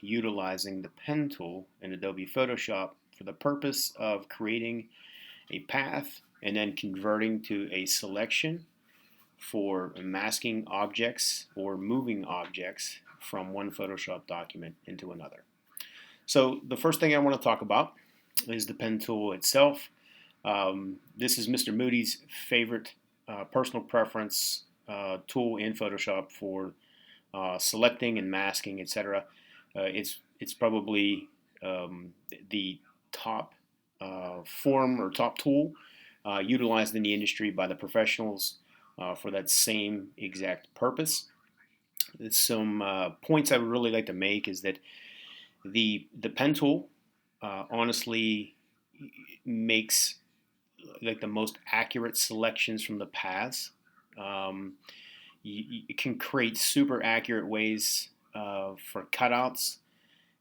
utilizing the pen tool in Adobe Photoshop for the purpose of creating a path and then converting to a selection for masking objects or moving objects from one Photoshop document into another. So the first thing I want to talk about is the pen tool itself. This is Mr. Moody's favorite personal preference tool in Photoshop for selecting and masking, etc. It's probably the top form or top tool utilized in the industry by the professionals for that same exact purpose. Some points I would really like to make is that the pen tool honestly makes like the most accurate selections from the paths. You can create super accurate ways for cutouts.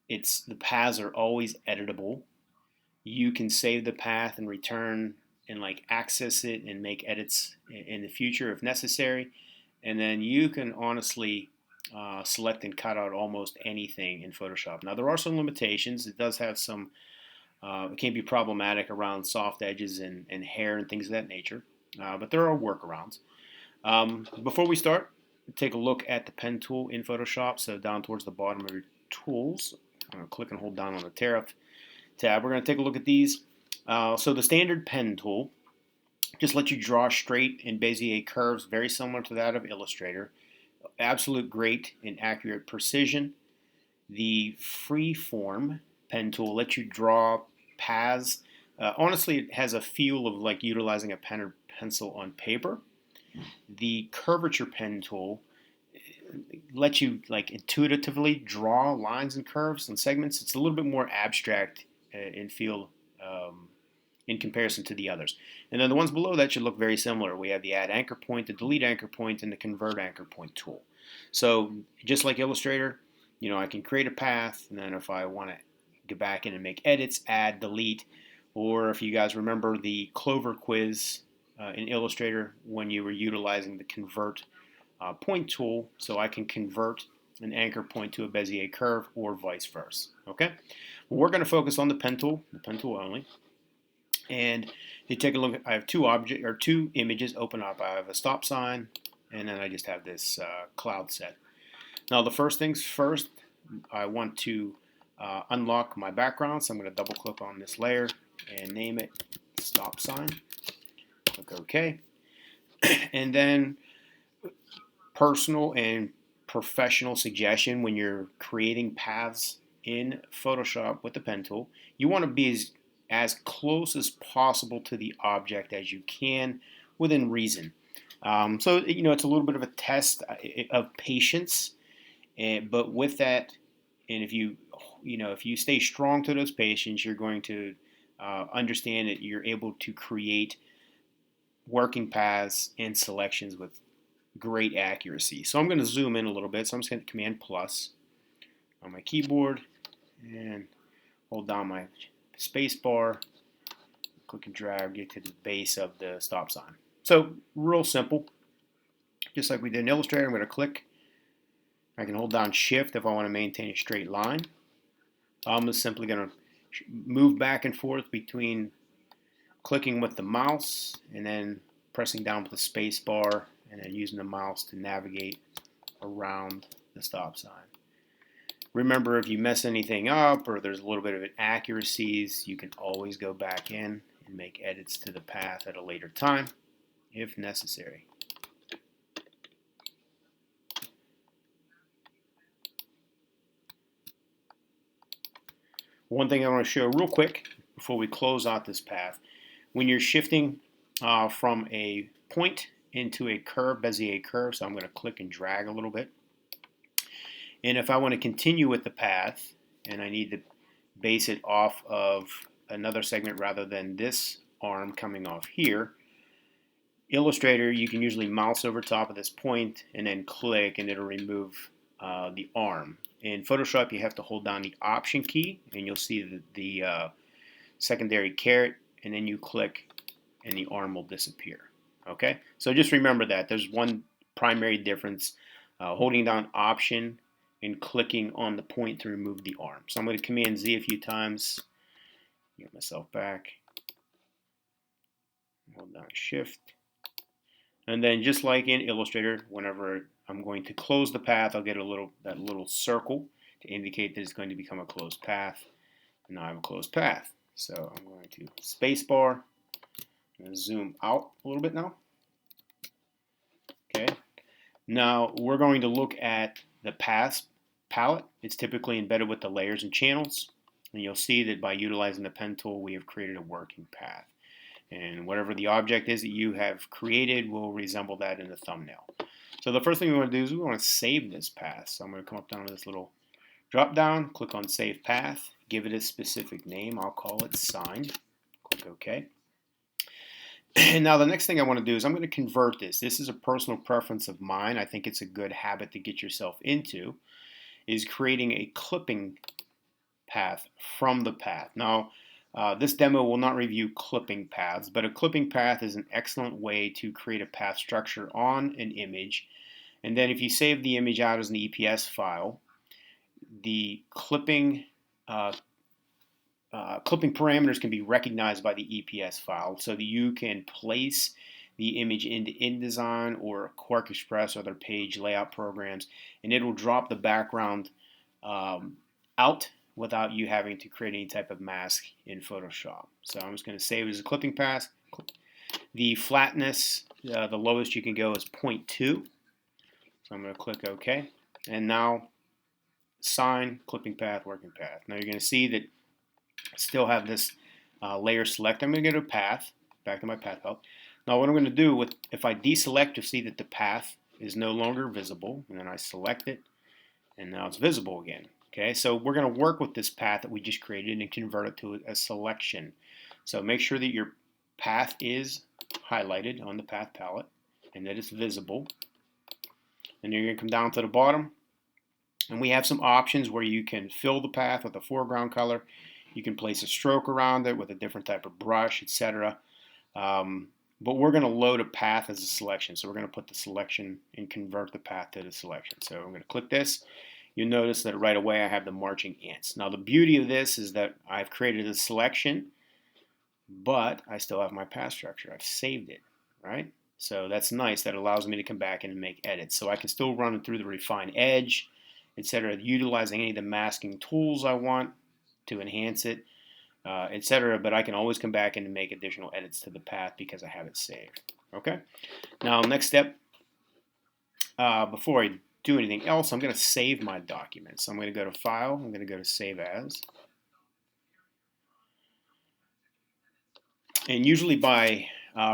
The paths are always editable. You can save the path and return and like access it and make edits in the future if necessary. And then you can honestly select and cut out almost anything in Photoshop. Now there are some limitations. It does have some. It can be problematic around soft edges and hair and things of that nature. But there are workarounds. Before we start, take a look at the pen tool in Photoshop. So down towards the bottom of your tools, I'm going to click and hold down on the tariff tab. We're going to take a look at these. So the standard pen tool just lets you draw straight and Bezier curves, very similar to that of Illustrator. Absolute great and accurate precision. The Freeform Pen Tool lets you draw paths. Honestly, it has a feel of like utilizing a pen or pencil on paper. The Curvature Pen Tool lets you like intuitively draw lines and curves and segments. It's a little bit more abstract in feel in comparison to the others. And then the ones below that should look very similar. We have the Add Anchor Point, the Delete Anchor Point, and the Convert Anchor Point tool. So just like Illustrator, I can create a path, and then if I want to go back in and make edits, add, delete, or if you guys remember the Clover quiz in Illustrator when you were utilizing the Convert Point tool, so I can convert an anchor point to a Bezier curve or vice versa. Okay, well, we're going to focus on the pen tool only. And you take a look. I have two images open up. I have a stop sign, and then I just have this cloud set. Now, the first things first, I want to unlock my background. So I'm going to double click on this layer and name it stop sign. Click OK. And then personal and professional suggestion when you're creating paths in Photoshop with the pen tool, you want to be as close as possible to the object as you can within reason. So it's a little bit of a test of patience, but with that, and if you stay strong to those patients, you're going to understand that you're able to create working paths and selections with great accuracy. So I'm going to zoom in a little bit. So I'm just going to Command plus on my keyboard and hold down my space bar, click and drag, get to the base of the stop sign. So real simple, just like we did in Illustrator. I'm going to click. I can hold down Shift if I want to maintain a straight line. I'm just simply going to move back and forth between clicking with the mouse and then pressing down with the space bar and then using the mouse to navigate around the stop sign. Remember, if you mess anything up or there's a little bit of inaccuracies, you can always go back in and make edits to the path at a later time if necessary. One thing I want to show real quick before we close out this path, when you're shifting from a point into a curve, Bezier curve, so I'm going to click and drag a little bit. And if I want to continue with the path and I need to base it off of another segment rather than this arm coming off here, Illustrator, you can usually mouse over top of this point and then click and it'll remove the arm. In Photoshop, you have to hold down the Option key and you'll see the secondary caret, and then you click and the arm will disappear. Okay, so just remember that. There's one primary difference. Holding down Option and clicking on the point to remove the arm. So I'm going to Command Z a few times, get myself back, hold down Shift, and then just like in Illustrator, whenever I'm going to close the path, I'll get that little circle to indicate that it's going to become a closed path. And now I have a closed path. So I'm going to spacebar and zoom out a little bit now. Okay. Now we're going to look at the paths palette. It's typically embedded with the layers and channels. And you'll see that by utilizing the pen tool, we have created a working path. And whatever the object is that you have created will resemble that in the thumbnail. So the first thing we want to do is we want to save this path. So I'm going to come up down to this little drop down, click on Save Path, give it a specific name. I'll call it Sign. Click OK. And now the next thing I want to do is I'm going to convert this. This is a personal preference of mine. I think it's a good habit to get yourself into, is creating a clipping path from the path. Now, this demo will not review clipping paths, but a clipping path is an excellent way to create a path structure on an image. And then if you save the image out as an EPS file, the clipping parameters can be recognized by the EPS file so that you can place the image into InDesign or Quark Express or other page layout programs, and it will drop the background out without you having to create any type of mask in Photoshop. So I'm just going to save it as a clipping path. The flatness, the lowest you can go is 0.2. So I'm going to click OK. And now Sign, clipping path, working path. Now you're going to see that I still have this layer select. I'm going to go to path, back to my path palette. Now what I'm going to do, if I deselect, you'll see that the path is no longer visible. And then I select it, and now it's visible again. Okay, so we're going to work with this path that we just created and convert it to a selection. So make sure that your path is highlighted on the path palette and that it's visible. And you're going to come down to the bottom, and we have some options where you can fill the path with a foreground color. You can place a stroke around it with a different type of brush, etc. But we're going to load a path as a selection. So we're going to put the selection and convert the path to the selection. So I'm going to click this. You'll notice that right away I have the marching ants. Now the beauty of this is that I've created a selection, but I still have my path structure. I've saved it, right? So that's nice. That allows me to come back in and make edits. So I can still run it through the refine edge, etc., utilizing any of the masking tools I want to enhance it, etc. But I can always come back in and make additional edits to the path because I have it saved. Okay. Now next step, before I do anything else, I'm going to save my document. So I'm going to go to File. I'm going to go to Save As. And usually by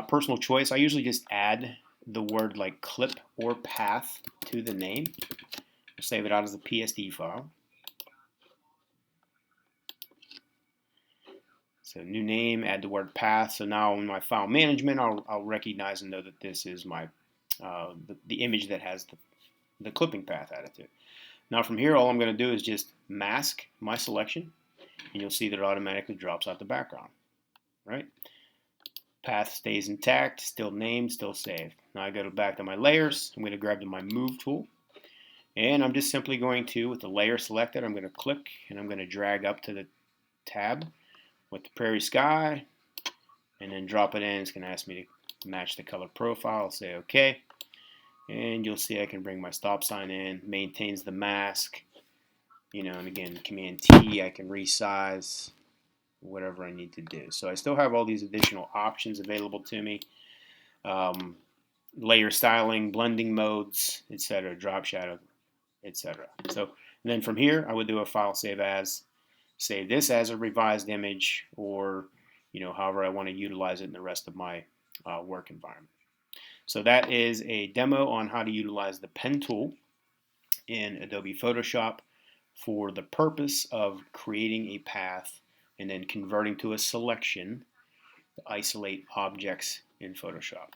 personal choice, I usually just add the word like clip or path to the name. I'll save it out as a PSD file. So new name, add the word path. So now in my file management, I'll recognize and know that this is my the image that has the clipping path added to it. Now from here, all I'm going to do is just mask my selection, and you'll see that it automatically drops out the background, right? Path stays intact, still named, still saved. Now I go back to my layers. I'm going to grab my Move tool, and I'm just simply going to, with the layer selected, I'm going to click, and I'm going to drag up to the tab with the prairie sky, and then drop it in. It's going to ask me to match the color profile. I'll say OK. And you'll see I can bring my stop sign in, maintains the mask, and again, Command T, I can resize whatever I need to do. So I still have all these additional options available to me. Layer styling, blending modes, etc., drop shadow, etc. So and then from here, I would do a file save as, save this as a revised image, or however I want to utilize it in the rest of my work environment. So that is a demo on how to utilize the pen tool in Adobe Photoshop for the purpose of creating a path and then converting to a selection to isolate objects in Photoshop.